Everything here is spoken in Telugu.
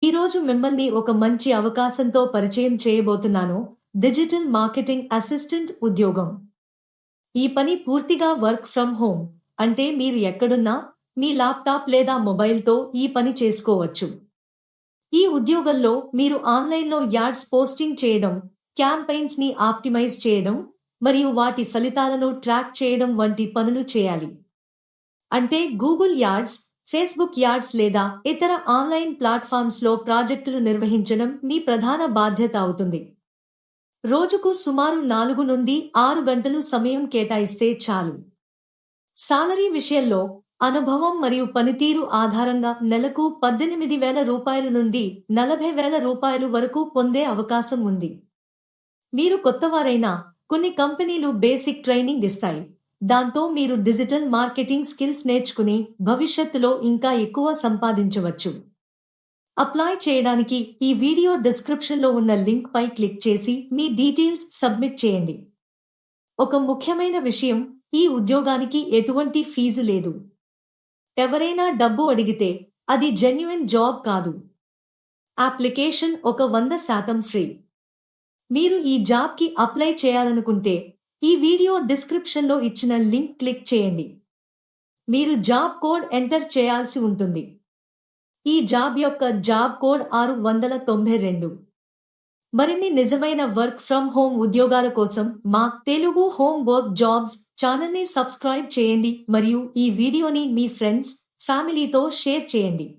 ఈరోజు మిమ్మల్ని ఒక మంచి అవకాశంతో పరిచయం చేయబోతున్నాను. డిజిటల్ మార్కెటింగ్ అసిస్టెంట్ ఉద్యోగం. ఈ పని పూర్తిగా వర్క్ ఫ్రం హోమ్. అంటే మీరు ఎక్కడున్నా మీ ల్యాప్టాప్ లేదా మొబైల్తో ఈ పని చేసుకోవచ్చు. ఈ ఉద్యోగంలో మీరు ఆన్లైన్లో యాడ్స్ పోస్టింగ్ చేయడం, క్యాంపెయిన్స్ ని ఆప్టిమైజ్ చేయడం మరియు వాటి ఫలితాలను ట్రాక్ చేయడం వంటి పనులు చేయాలి. అంటే గూగుల్ యాడ్స్, ఫేస్బుక్ యాడ్స్ లేదా ఇతర ఆన్లైన్ ప్లాట్ఫామ్స్లో ప్రాజెక్టులు నిర్వహించడం మీ ప్రధాన బాధ్యత అవుతుంది. రోజుకు సుమారు 4 నుండి 6 గంటలు సమయం కేటాయిస్తే చాలు. సాలరీ విషయంలో అనుభవం మరియు పనితీరు ఆధారంగా నెలకు 18,000 రూపాయల నుండి 40,000 రూపాయలు వరకు పొందే అవకాశం ఉంది. మీరు కొత్తవారైనా కొన్ని కంపెనీలు బేసిక్ ట్రైనింగ్ ఇస్తాయి. దాంతో మీరు డిజిటల్ మార్కెటింగ్ స్కిల్స్ నేర్చుకుని భవిష్యత్తులో ఇంకా ఎక్కువ సంపాదించవచ్చు. అప్లై చేయడానికి ఈ వీడియో డిస్క్రిప్షన్లో ఉన్న లింక్ పై క్లిక్ చేసి మీ డీటెయిల్స్ సబ్మిట్ చేయండి. ఒక ముఖ్యమైన విషయం, ఈ ఉద్యోగానికి ఎటువంటి ఫీజు లేదు. ఎవరైనా డబ్బు అడిగితే అది జెన్యున్ జాబ్ కాదు. Application 100% free. మీరు ఈ జాబ్కి అప్లై చేయాలనుకుంటే ఈ వీడియో డిస్క్రిప్షన్లో ఇచ్చిన లింక్ క్లిక్ చేయండి. మీరు జాబ్ కోడ్ ఎంటర్ చేయాల్సి ఉంటుంది. ఈ జాబ్ యొక్క జాబ్ కోడ్ 692. మరిన్ని నిజమైన వర్క్ ఫ్రం హోమ్ ఉద్యోగాల కోసం మా తెలుగు హోమ్ వర్క్ జాబ్స్ ఛానల్ని సబ్స్క్రైబ్ చేయండి మరియు ఈ వీడియోని మీ ఫ్రెండ్స్, ఫ్యామిలీతో షేర్ చేయండి.